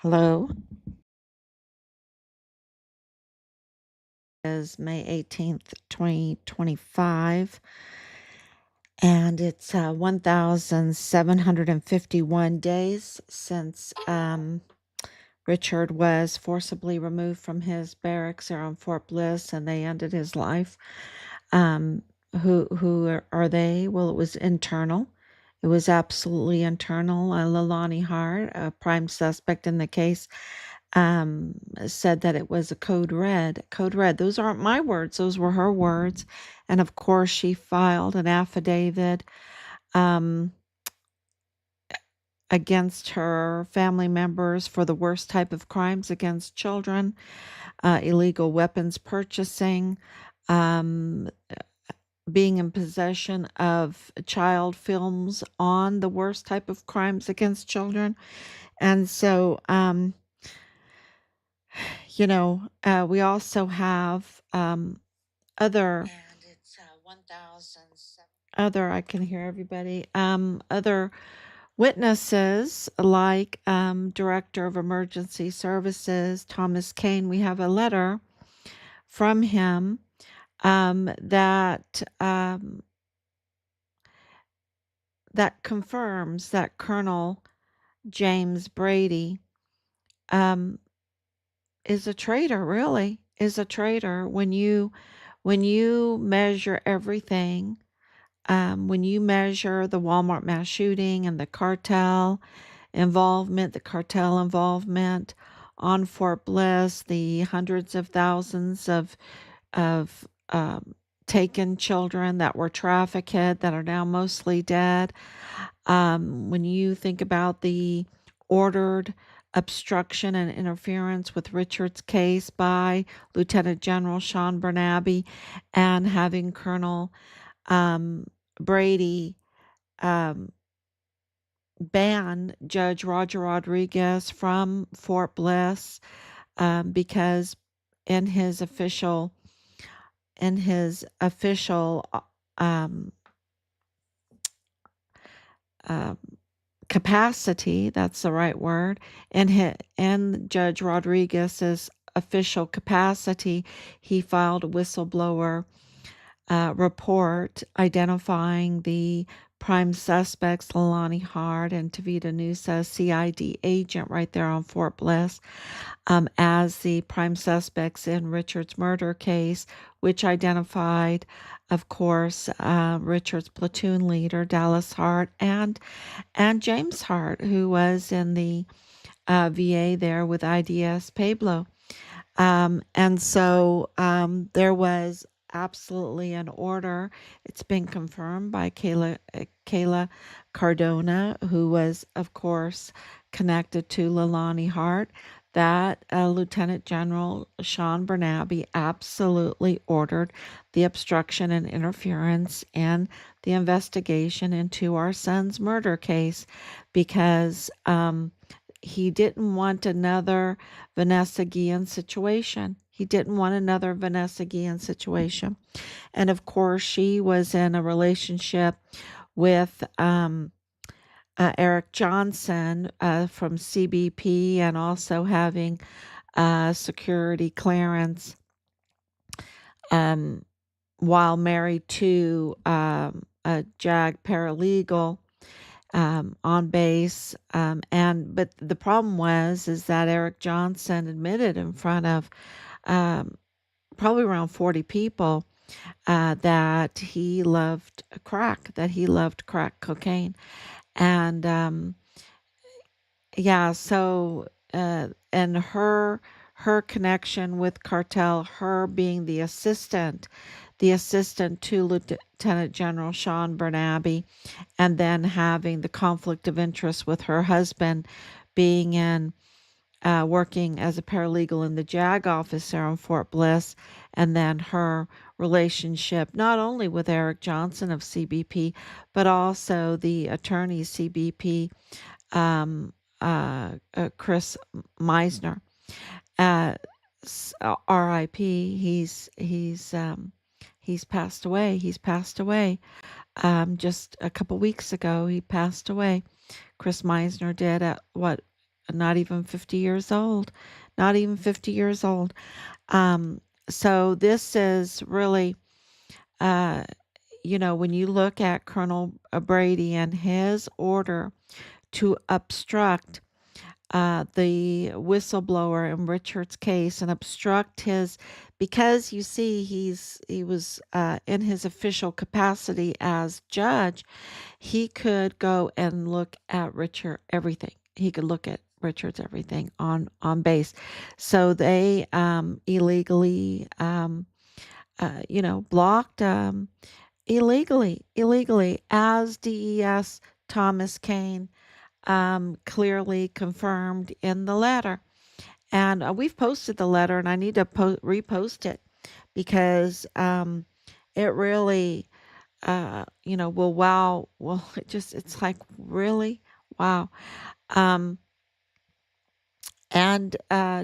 Hello. Is May 18th, 2025, and it's 1,751 days since Richard was forcibly removed from his barracks there on Fort Bliss, and they ended his life. Um, who are they? Well, it was internal. It was absolutely internal. Leilani Hart, a prime suspect in the case, said that it was a code red. Code red. Those aren't my words. Those were her words. And of course, she filed an affidavit um, against her family members for the worst type of crimes against children, illegal weapons purchasing, um, being in possession of child films on the worst type of crimes against children. And so, we also have other and it's 1,007 other I can hear everybody other witnesses like Director of Emergency Services Thomas Kane. We have a letter from him that confirms that Colonel James Brady um, is a traitor. Really, is a traitor when you measure everything. When you measure the Walmart mass shooting and the cartel involvement on Fort Bliss, the hundreds of thousands of taken children that were trafficked that are now mostly dead. When you think about the ordered obstruction and interference with Richard's case by Lieutenant General Sean Bernabe and having Colonel um, Brady um, ban Judge Roger Rodriguez from Fort Bliss because in his official in his official um, uh, capacity, that's the right word, in Judge Rodriguez's official capacity, he filed a whistleblower report identifying the prime suspects, Leilani Hart and Tavita Nusa, CID agent right there on Fort Bliss, as the prime suspects in Richard's murder case, which identified, of course, Richard's platoon leader, Dallas Hart, and James Hart, who was in the VA there with IDS Pueblo. And so there was absolutely an order. It's been confirmed by Kayla Cardona, who was, of course, connected to Leilani Hart, that Lieutenant General Sean Bernabe absolutely ordered the obstruction and interference in the investigation into our son's murder case because he didn't want another Vanessa Guillen situation. He didn't want another Vanessa Guillen situation. And of course, she was in a relationship with Eric Johnson from CBP and also having security clearance um, while married to a JAG paralegal on base. But the problem is that Eric Johnson admitted in front of um, probably around 40 people that he loved crack cocaine. And yeah, so and her connection with cartel, her being the assistant to Lieutenant General Sean Bernabe, and then having the conflict of interest with her husband being in working as a paralegal in the JAG office there on Fort Bliss, and then her relationship not only with Eric Johnson of CBP, but also the attorney CBP, um, Chris Meisner. Uh, R.I.P. He's passed away. He's passed away. Just a couple weeks ago, he passed away. Chris Meisner did at what not even 50 years old, not even 50 years old. Um, so this is really, uh, when you look at Colonel Brady and his order to obstruct the whistleblower in Richard's case and obstruct his, because you see he was in his official capacity as judge. He could go and look at Richard everything. He could look at Richard's everything on base. So they illegally blocked illegally as DES Thomas Kane clearly confirmed in the letter. And we've posted the letter, and I need to repost it because it really, will wow. Well, it's like, really? Wow. Um, and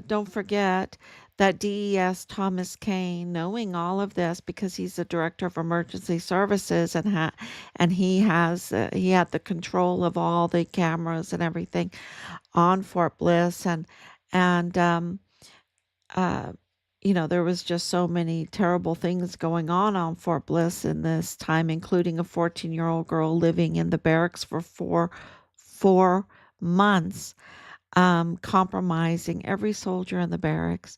don't forget that DES Thomas Kane, knowing all of this because he's the director of emergency services and he had the control of all the cameras and everything on Fort Bliss and uh, there was just so many terrible things going on Fort Bliss in this time, including a 14-year-old girl living in the barracks for four months, compromising every soldier in the barracks.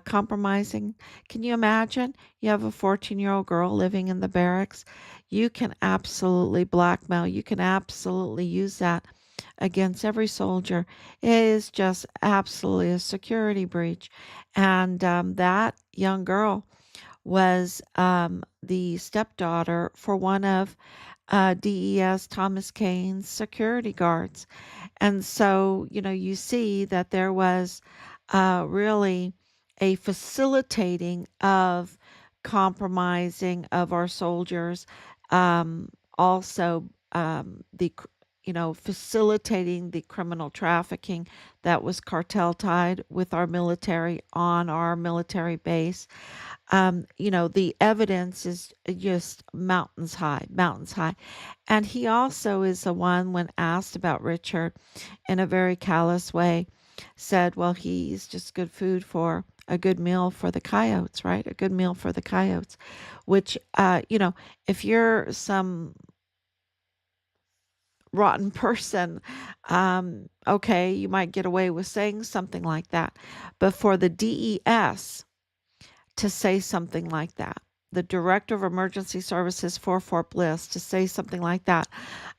Compromising. Can you imagine? You have a 14-year-old girl living in the barracks. You can absolutely blackmail. You can absolutely use that against every soldier. It is just absolutely a security breach. And that young girl was the stepdaughter for one of DES Thomas Kane's security guards. And so, you see that there was really a facilitating of compromising of our soldiers. Also, facilitating the criminal trafficking that was cartel-tied with our military on our military base. The evidence is just mountains high, mountains high. And he also is the one, when asked about Richard in a very callous way, said, well, he's just good food for a good meal for the coyotes, right? A good meal for the coyotes, which, if you're some rotten person, okay, you might get away with saying something like that. But for the DES to say something like that, the director of emergency services for Fort Bliss to say something like that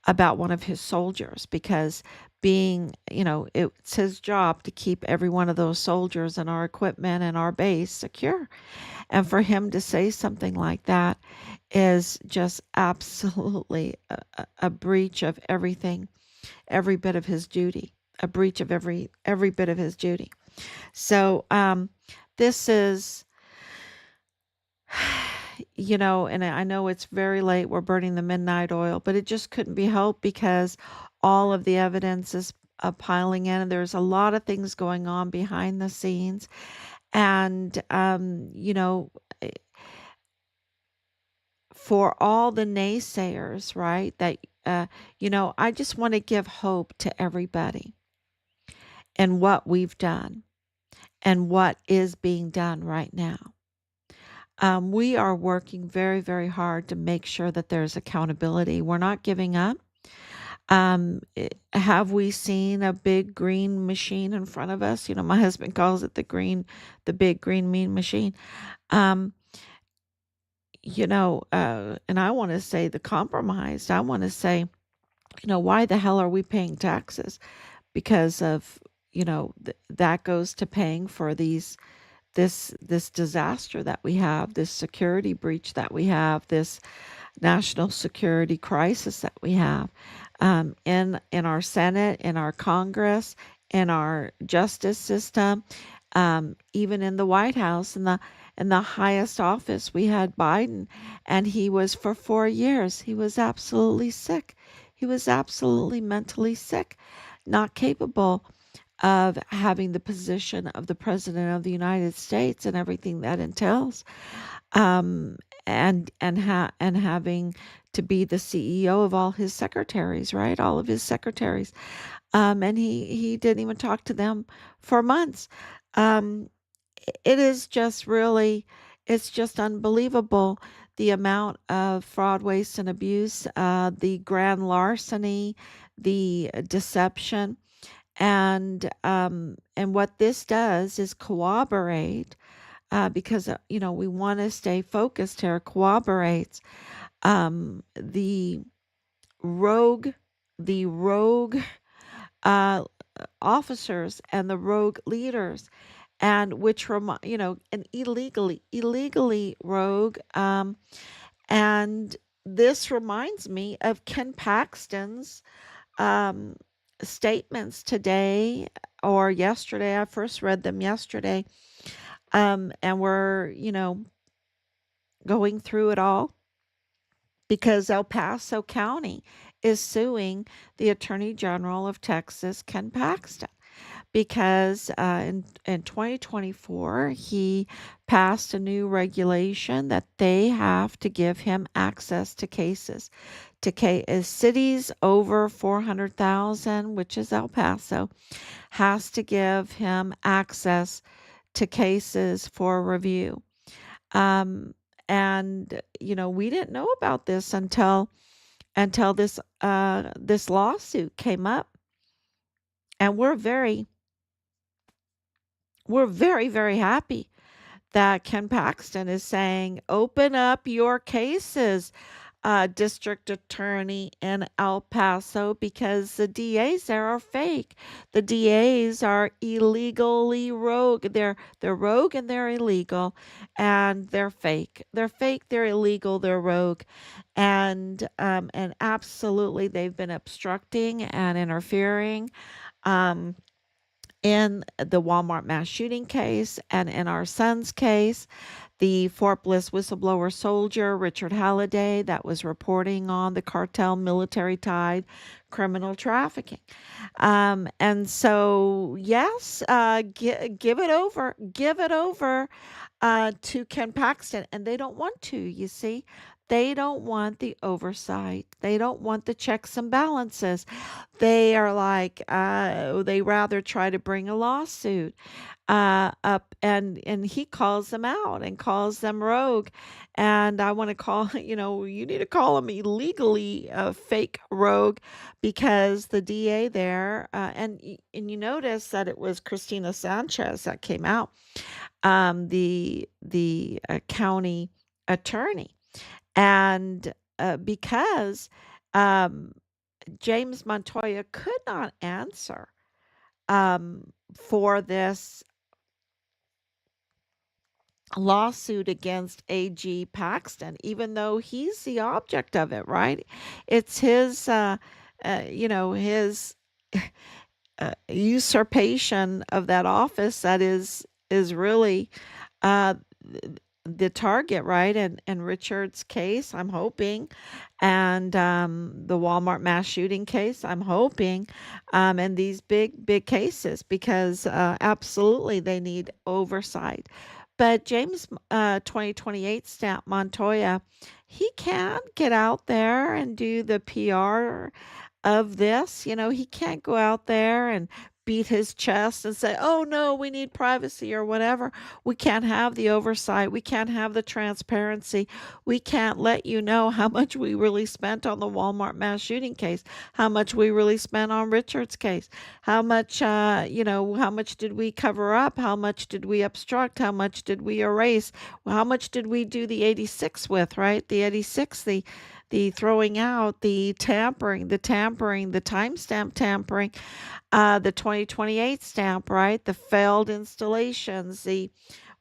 about one of his soldiers, because it's his job to keep every one of those soldiers and our equipment and our base secure. And for him to say something like that is just absolutely a breach of everything, every bit of his duty, a breach of every bit of his duty. So this is, and I know it's very late. We're burning the midnight oil, but it just couldn't be helped because all of the evidence is piling in, and there's a lot of things going on behind the scenes. And, for all the naysayers, right, that, I just want to give hope to everybody and what we've done and what is being done right now. We are working very, very hard to make sure that there's accountability. We're not giving up. Have we seen a big green machine in front of us? My husband calls it the big green mean machine. Um, and I want to say the compromised. I want to say, why the hell are we paying taxes? Because of, that goes to paying for this disaster that we have, this security breach that we have, this national security crisis that we have, in our Senate, in our Congress, in our justice system, even in the White House, in the highest office. We had Biden, and he was for 4 years. He was absolutely sick. He was absolutely mentally sick, not capable of having the position of the president of the United States and everything that entails, um, and having to be the CEO of all his secretaries, right? All of his secretaries. And he didn't even talk to them for months. Um, it is just really, it's just unbelievable the amount of fraud, waste, and abuse, the grand larceny, the deception, and what this does is corroborate, because we want to stay focused here. Corroborates the rogue, the rogue uh, officers and the rogue leaders, and which and illegally rogue. And this reminds me of Ken Paxton's um, statements today or yesterday. I first read them yesterday, and we're going through it all because El Paso County is suing the Attorney General of Texas, Ken Paxton, because in 2024 he passed a new regulation that they have to give him access to cases to cities over 400,000, which is El Paso, has to give him access to cases for review. Um, and we didn't know about this until this lawsuit came up, and we're very very happy that Ken Paxton is saying, open up your cases, district attorney in El Paso, because the DAs there are fake. The DAs are illegally rogue. They're rogue and they're illegal, and they're fake. They're fake. They're illegal. They're rogue, and absolutely they've been obstructing and interfering. Um, in the Walmart mass shooting case and in our son's case, the Fort Bliss whistleblower soldier Richard Halliday that was reporting on the cartel military tied criminal trafficking. And so, yes, give it over to Ken Paxton. And they don't want to, you see. They don't want the oversight. They don't want the checks and balances. They are like, they rather try to bring a lawsuit up, and he calls them out and calls them rogue. And I want to call, you need to call them illegally fake rogue, because the DA there, and you notice that it was Christina Sanchez that came out, the county attorney, and because um, James Montoya could not answer for this lawsuit against AG Paxton, even though he's the object of it, right? It's his, his usurpation of that office that is really uh, the target, right? And Richard's case, I'm hoping, and the Walmart mass shooting case, I'm hoping, and these big cases, because absolutely they need oversight. But James 2028 stamp Montoya, he can't get out there and do the PR of this. He can't go out there and beat his chest and say, oh no, we need privacy or whatever. We can't have the oversight. We can't have the transparency. We can't let you know how much we really spent on the Walmart mass shooting case, how much we really spent on Richard's case, how much, how much did we cover up? How much did we obstruct? How much did we erase? How much did we do the 86 with, right? The 86, the throwing out, the tampering, the timestamp tampering, the 2028 stamp, right? The failed installations, the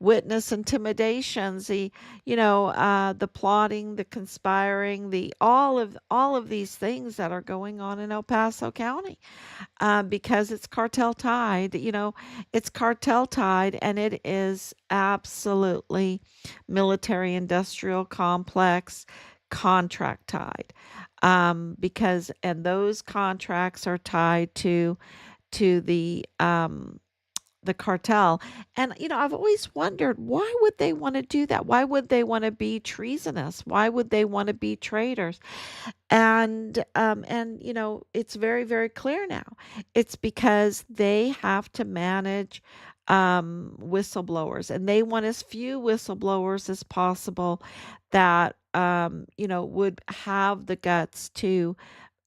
witness intimidations, the plotting, the conspiring, the all of these things that are going on in El Paso County, because it's cartel tied. It's cartel tied, and it is absolutely military industrial complex contract tied, because and those contracts are tied to the the cartel. And I've always wondered, why would they want to do that? Why would they want to be treasonous? Why would they want to be traitors? And it's very, very clear now. It's because they have to manage whistleblowers, and they want as few whistleblowers as possible that would have the guts to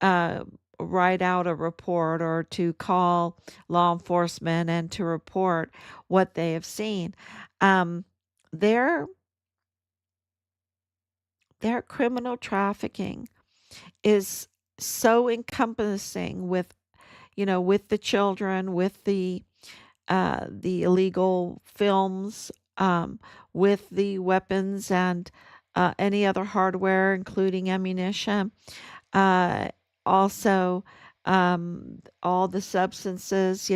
uh, write out a report or to call law enforcement and to report what they have seen. Um, their their criminal trafficking is so encompassing with with the children, with the illegal films, with the weapons and any other hardware, including ammunition. Uh, Also, all the substances,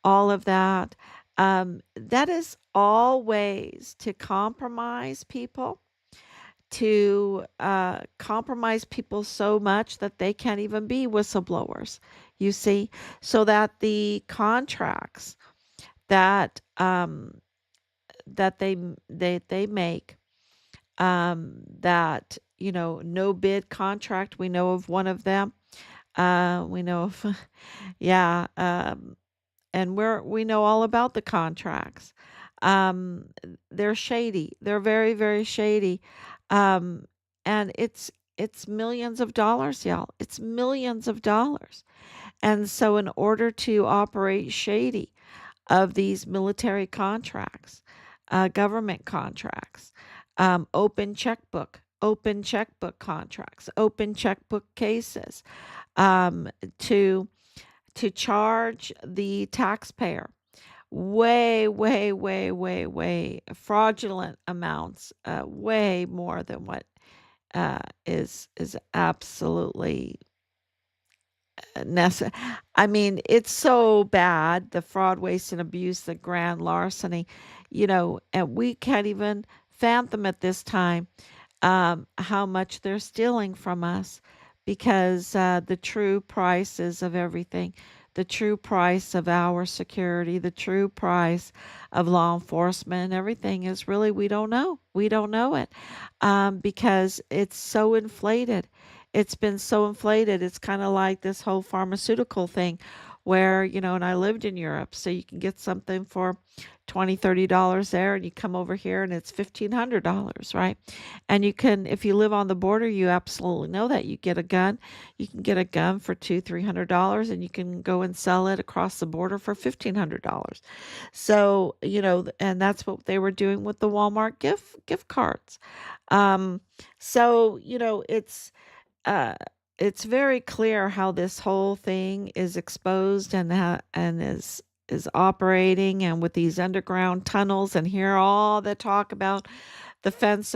all of that. That is all ways to compromise people so much that they can't even be whistleblowers, you see, so that the contracts that they make, that no bid contract, we know of one of them. We know of yeah, and we know all about the contracts. Um, they're shady. They're very, very shady. Um, and it's millions of dollars, y'all. It's millions of dollars. And so in order to operate shady of these military contracts, government contracts, open checkbook contracts, open checkbook cases, um, to charge the taxpayer way, way, way, way, way fraudulent amounts, way more than what is absolutely necessary. I mean, it's so bad, the fraud, waste, and abuse, the grand larceny, and we can't even fathom at this time how much they're stealing from us, because the true prices of everything, the true price of our security, the true price of law enforcement, everything is really, we don't know. We don't know it, because it's so inflated. It's been so inflated. It's kind of like this whole pharmaceutical thing where, and I lived in Europe, so you can get something for 20, $30 there, and you come over here and it's $1,500, right? And you can, if you live on the border, you absolutely know that. You get a gun, you can get a gun for $200, $300, and you can go and sell it across the border for $1,500. So, and that's what they were doing with the Walmart gift cards. Um, so, uh, it's very clear how this whole thing is exposed, and is operating, and with these underground tunnels, and hear all the talk about the fence,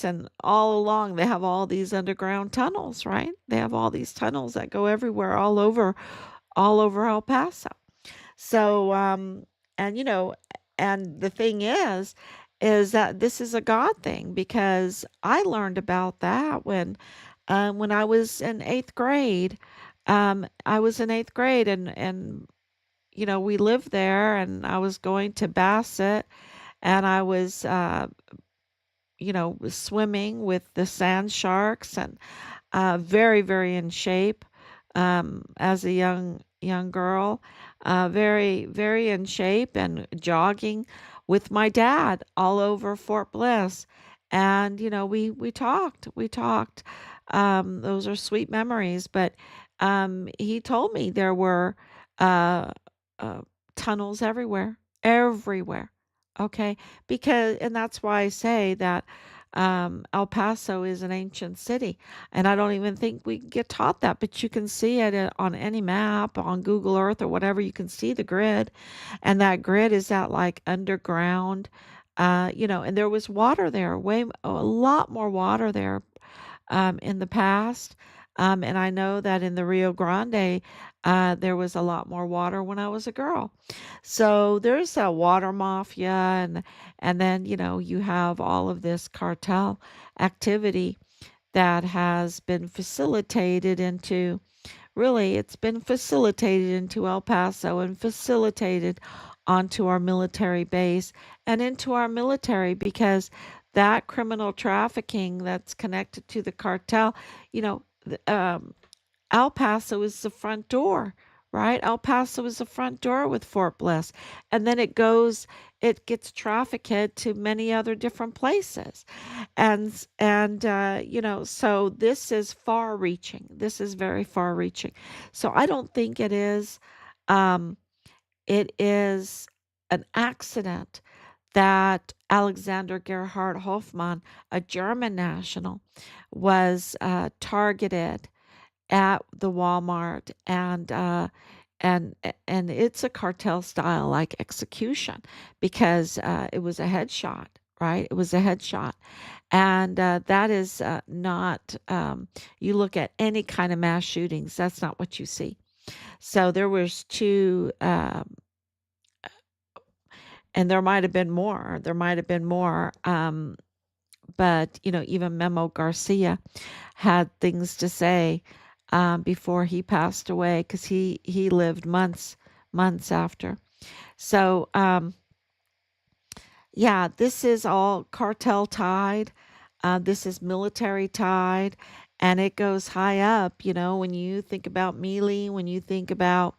and all along they have all these underground tunnels, right? They have all these tunnels that go everywhere, all over El Paso. So, and and the thing is that this is a God thing, because I learned about that when I was in eighth grade. I was in eighth grade, and we lived there, and I was going to Bassett, and I was swimming with the sand sharks, and very, very in shape, as a young girl, very, very in shape, and jogging with my dad all over Fort Bliss. And we talked. Those are sweet memories. But he told me there were uh, uh, tunnels everywhere, everywhere. Okay, because and that's why I say that El Paso is an ancient city, and I don't even think we get taught that, but you can see it on any map, on Google Earth or whatever. You can see the grid, and that grid is that like underground, and there was water there, a lot more water there in the past. And I know that in the Rio Grande, there was a lot more water when I was a girl. So there's a water mafia, and then you have all of this cartel activity that has been facilitated into really, it's been facilitated into El Paso and facilitated onto our military base and into our military because that criminal trafficking that's connected to the cartel, you know, El Paso is the front door, right? El Paso is the front door with Fort Bliss. And then it gets trafficked to many other different places. So this is far reaching. This is very far reaching. So I don't think um, it is an accident that Alexander Gerhard Hofmann, a German national, was targeted at the Walmart and it's a cartel style like execution because it was a headshot, right? It was a headshot. And that is not you look at any kind of mass shootings, that's not what you see. So there was two and there might have been more. There might have been more. But even Memo Garcia had things to say before he passed away because he lived months after. So yeah, this is all cartel tied. This is military tied, and it goes high up. When you think about Mealy, when you think about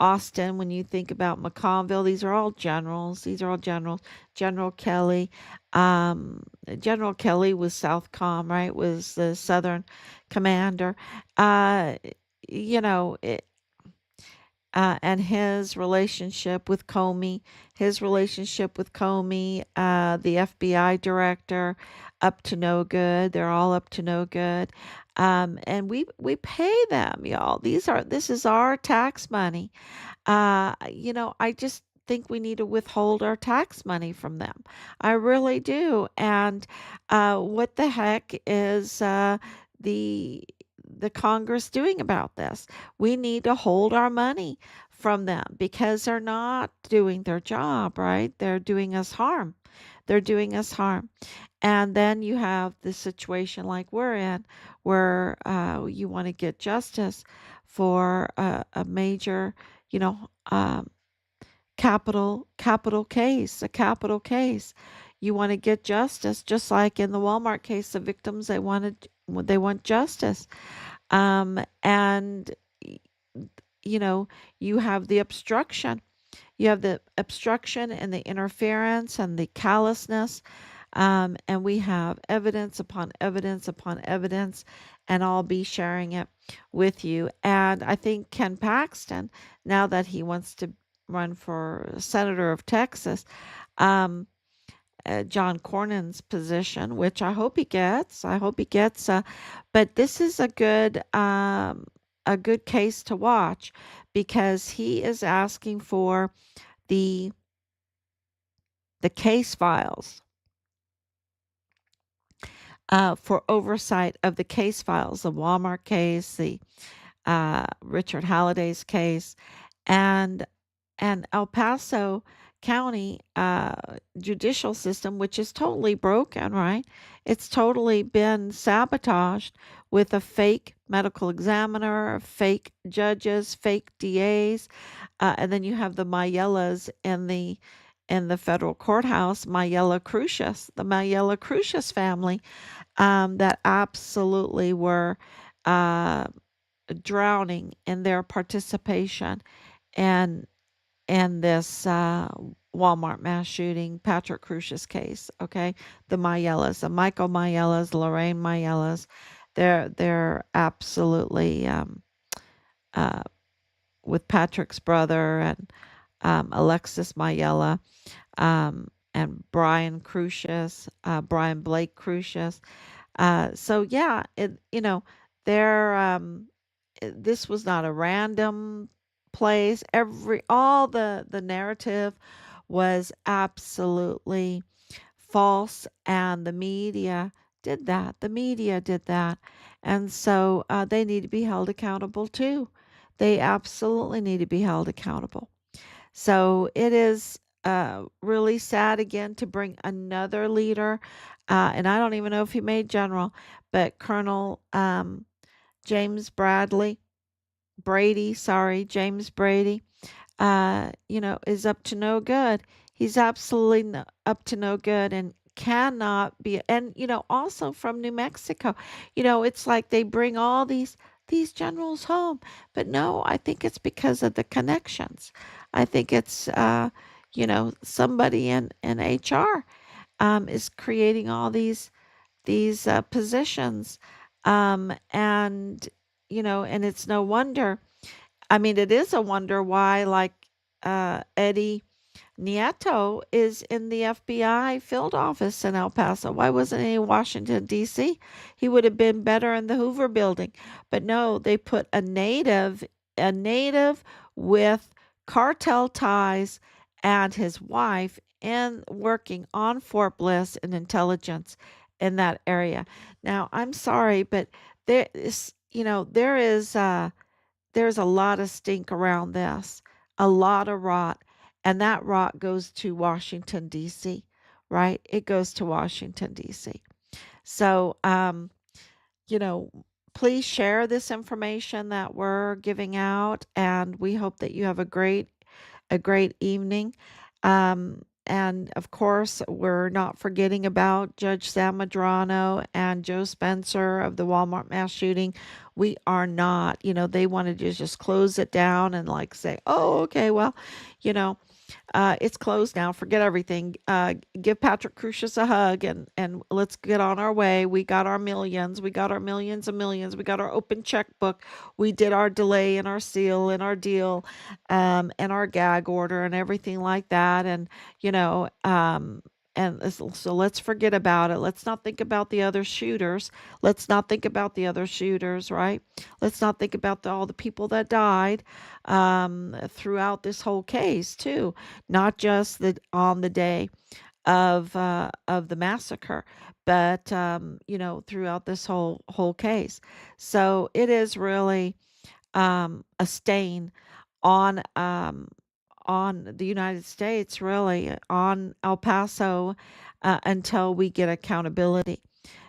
Austin, when you think about McConville, these are all generals. These are all generals. General Kelly, um, General Kelly was Southcom, right? Was the Southern commander. Uh, it, and his relationship with Comey, the FBI director, up to no good. They're all up to no good. And we pay them, y'all. This is our tax money. I just think we need to withhold our tax money from them. I really do. And what the heck is the the Congress doing about this? We need to hold our money from them because they're not doing their job, right? They're doing us harm. They're doing us harm. And then you have the situation like we're in, where you want to get justice for a major, you know, um, a capital case. You want to get justice, just like in the Walmart case, the victims they want justice. And you know, you have the obstruction. You have the obstruction and the interference and the callousness. And we have evidence upon evidence upon evidence, and I'll be sharing it with you. And I think Ken Paxton, now that he wants to run for senator of Texas, um, John Cornyn's position, which I hope he gets. I hope he gets. But this is a good case to watch because he is asking for the the case files for oversight of the case files, the Walmart case, the Richard Halliday's case, and El Paso County judicial system, which is totally broken, right? It's totally been sabotaged with a fake medical examiner, fake judges, fake DAs, and then you have the Mayellas in the federal courthouse, the Mayella Crucius family, that absolutely were uh, drowning in their participation in this Walmart mass shooting, Patrick Crucius case. Okay, the Mayellas, the Michael Mayellas, Lorraine Mayellas, they're absolutely uh, with Patrick's brother and Alexis Mayella and Brian Crucius, Brian Blake Crucius. So yeah, they're this was not a random place. All the narrative was absolutely false, and the media did that. The media did that, and so they need to be held accountable too. They absolutely need to be held accountable. So it is really sad again to bring another leader, and I don't even know if he made general, but Colonel James Bradley. Brady, sorry, James Brady, is up to no good. He's absolutely up to no good and cannot be. And also from New Mexico, it's like they bring all these generals home, but no, I think it's because of the connections. I think it's somebody in HR is creating all these positions, and and it's no wonder. I mean, it is a wonder why, like, Eddie Nieto is in the FBI field office in El Paso. Why wasn't he in Washington, D.C.? He would have been better in the Hoover building. But no, they put a native with cartel ties and his wife in working on Fort Bliss in intelligence in that area. Now, I'm sorry, but there's a lot of stink around this, a lot of rot, and that rot goes to Washington, D.C., right? It goes to Washington, D.C. So, you know, please share this information that we're giving out, and we hope that you have a great evening. And of course, we're not forgetting about Judge Sam Madrano and Joe Spencer of the Walmart mass shooting. We are not. They wanted to just close it down and like say, oh, okay, well, you know, it's closed now. Forget everything. Give Patrick Crucius a hug and let's get on our way. We got our millions. We got our millions and millions. We got our open checkbook. We did our delay and our seal and our deal, and our gag order and everything like that. And you know, so let's forget about it. Let's not think about the other shooters. Let's not think about the other shooters, right? Let's not think about all the people that died throughout this whole case too, not just on the day of the massacre, but throughout this whole case. So it is really a stain on the United States, really on El Paso, until we get accountability.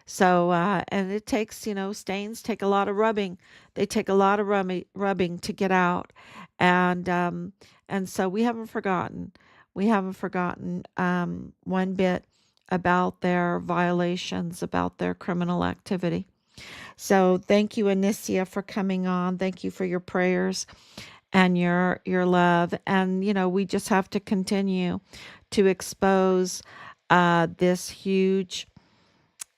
So, and it takes, stains take a lot of rubbing. They take a lot of rubbing to get out. And, and so we haven't forgotten. We haven't forgotten one bit about their violations, about their criminal activity. So thank you, Anicia, for coming on. Thank you for your prayers and your love. And, we just have to continue to expose this huge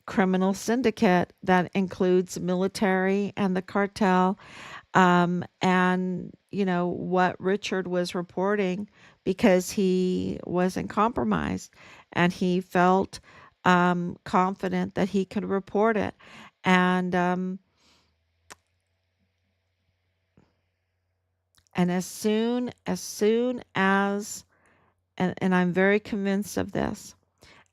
criminal syndicate that includes military and the cartel, and what Richard was reporting, because he wasn't compromised and he felt confident that he could report it. And um, and as soon as and I'm very convinced of this,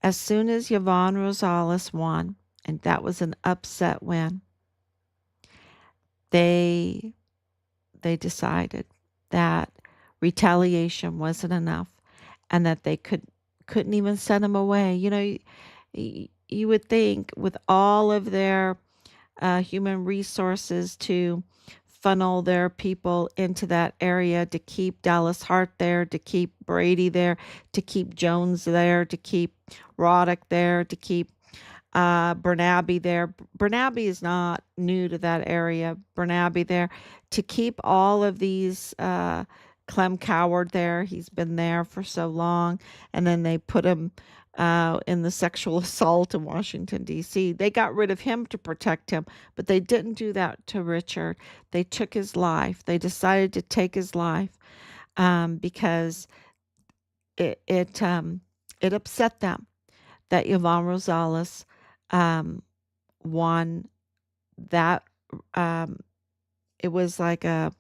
as soon as Yvonne Rosales won, and that was an upset win, they they decided that retaliation wasn't enough and that they couldn't even send him away. You would think with all of their human resources to funnel their people into that area, to keep Dallas Hart there, to keep Brady there, to keep Jones there, to keep Roddick there, to keep Bernabe there. Bernabe is not new to that area. Bernabe there, to keep all of these. Clem Coward there. He's been there for so long, and then they put him in the sexual assault in Washington D.C. They got rid of him to protect him, but they didn't do that to Richard. They took his life. They decided to take his life because it upset them that Yvonne Rosales um, won that. Um, it was like an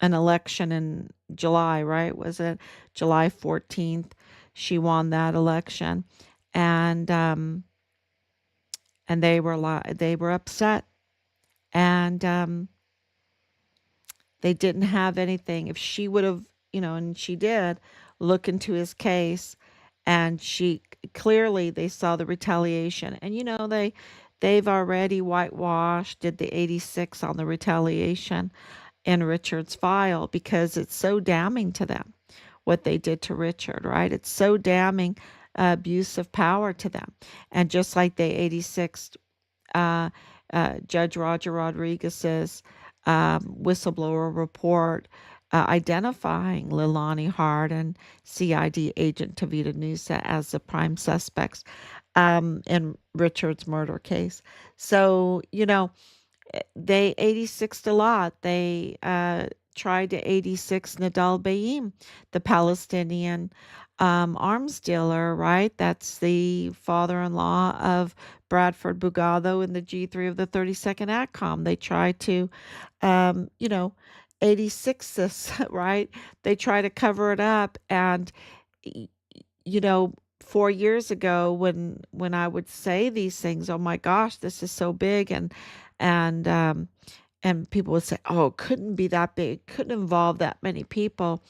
election in July, right? Was it July 14th? She won that election, and they were upset, and they didn't have anything. If she would have, and she did look into his case, and she clearly they saw the retaliation, and They've already whitewashed, did the 86 on the retaliation in Richard's file because it's so damning to them what they did to Richard, right? It's so damning abuse of power to them. And just like the 86 uh, Judge Roger Rodriguez's whistleblower report identifying Leilani Hart and CID agent Tavita Nusa as the prime suspects in Richard's murder case. So, they 86'd a lot. They tried to 86 Nadal Bayim, the Palestinian arms dealer, right? That's the father-in-law of Bradford Bugado in the G3 of the 32nd ATCOM. They tried to, um, you know, 86 this, right? They try to cover it up. And, y- 4 years ago when I would say these things, oh my gosh, this is so big, and and people would say, oh, it couldn't be that big, it couldn't involve that many people.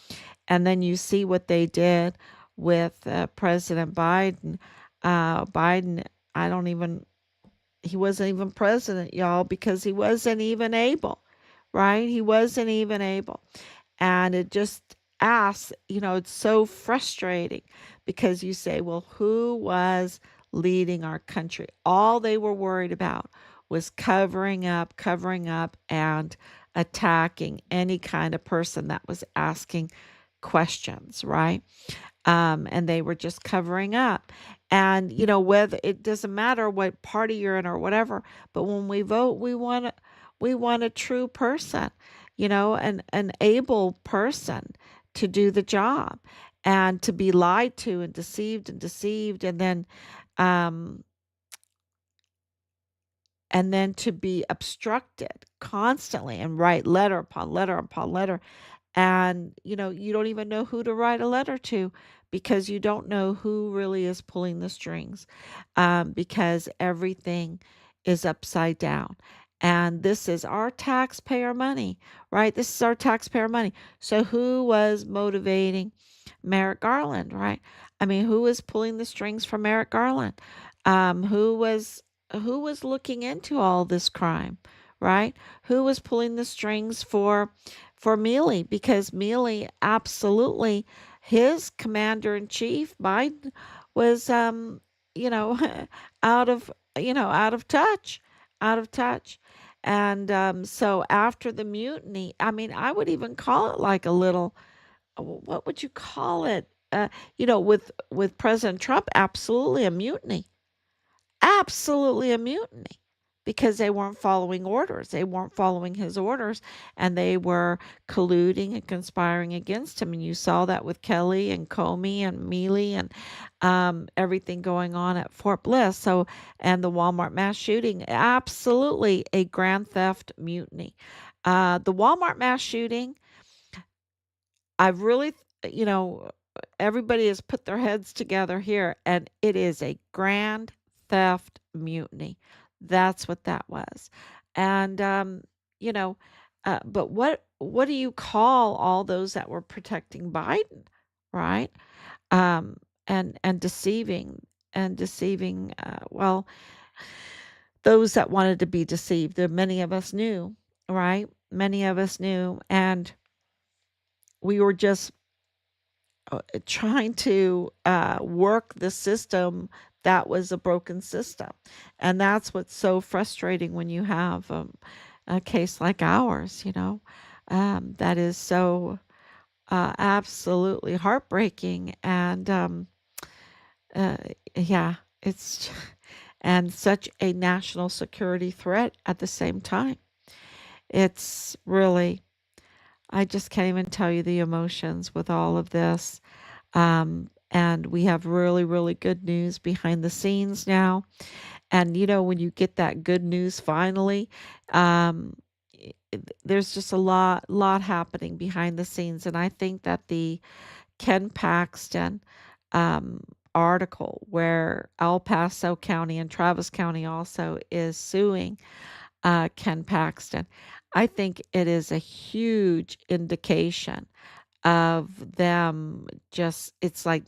And then you see what they did with President Biden. Biden, I don't even, he wasn't even president, y'all, because he wasn't even able, right? He wasn't even able. And it just asks, it's so frustrating because you say, well, who was leading our country? All they were worried about was covering up, and attacking any kind of person that was asking questions, right? And they were just covering up. And whether it doesn't matter what party you're in or whatever, but when we vote, we want a true person, an able person to do the job, and to be lied to and deceived, um, and then to be obstructed constantly and write letter upon letter upon letter. And you don't even know who to write a letter to because you don't know who really is pulling the strings, because everything is upside down. And this is our taxpayer money, right? This is our taxpayer money. So who was motivating Merrick Garland, right? I mean, who was pulling the strings for Merrick Garland? Who was looking into all this crime, right? Who was pulling the strings for Mealy? Because Mealy, absolutely, his commander in chief Biden was you know out of out of touch. And so after the mutiny, I mean, I would even call it like a little, what would you call it? With President Trump, absolutely a mutiny, absolutely a mutiny, because they weren't following orders. They weren't following his orders, and they were colluding and conspiring against him. And you saw that with Kelly and Comey and Mealy, and everything going on at Fort Bliss. So, and the Walmart mass shooting, absolutely a grand theft mutiny. The Walmart mass shooting, I've really, you know, everybody has put their heads together here, and it is a grand theft mutiny. That's what that was. And, you know, but what do you call all those that were protecting Biden, right? Um, and deceiving, well, those that wanted to be deceived. Many of us knew, right? Many of us knew, and we were just trying to work the system that was a broken system. And that's what's so frustrating when you have a case like ours, that is so absolutely heartbreaking. And uh, yeah, it's and such a national security threat at the same time. It's really, I just can't even tell you the emotions with all of this. And we have really, really good news behind the scenes now. And when you get that good news finally, um, there's just a lot happening behind the scenes. And I think that the Ken Paxton um, article, where El Paso County and Travis County also is suing Ken Paxton, I think it is a huge indication of them. Just, it's like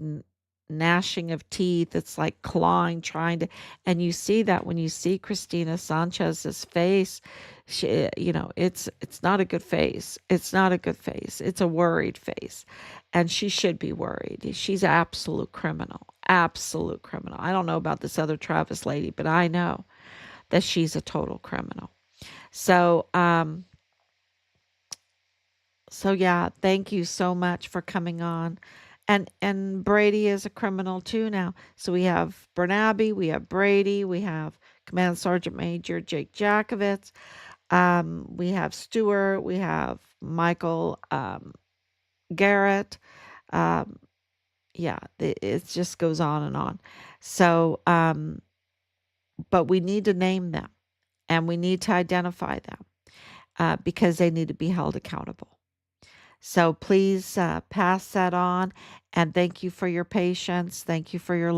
gnashing of teeth. It's like clawing, trying to, and you see that when you see Christina Sanchez's face, it's not a good face. It's not a good face. It's a worried face, and she should be worried. She's an absolute criminal, absolute criminal. I don't know about this other Travis lady, but I know that she's a total criminal. So, yeah, thank you so much for coming on. And Brady is a criminal too now. So we have Bernabe, we have Brady, we have Command Sergeant Major Jake Jakovitz, we have Stewart, we have Michael Garrett. Um, yeah, it just goes on and on. So, but we need to name them and we need to identify them because they need to be held accountable. So please pass that on. And thank you for your patience. Thank you for your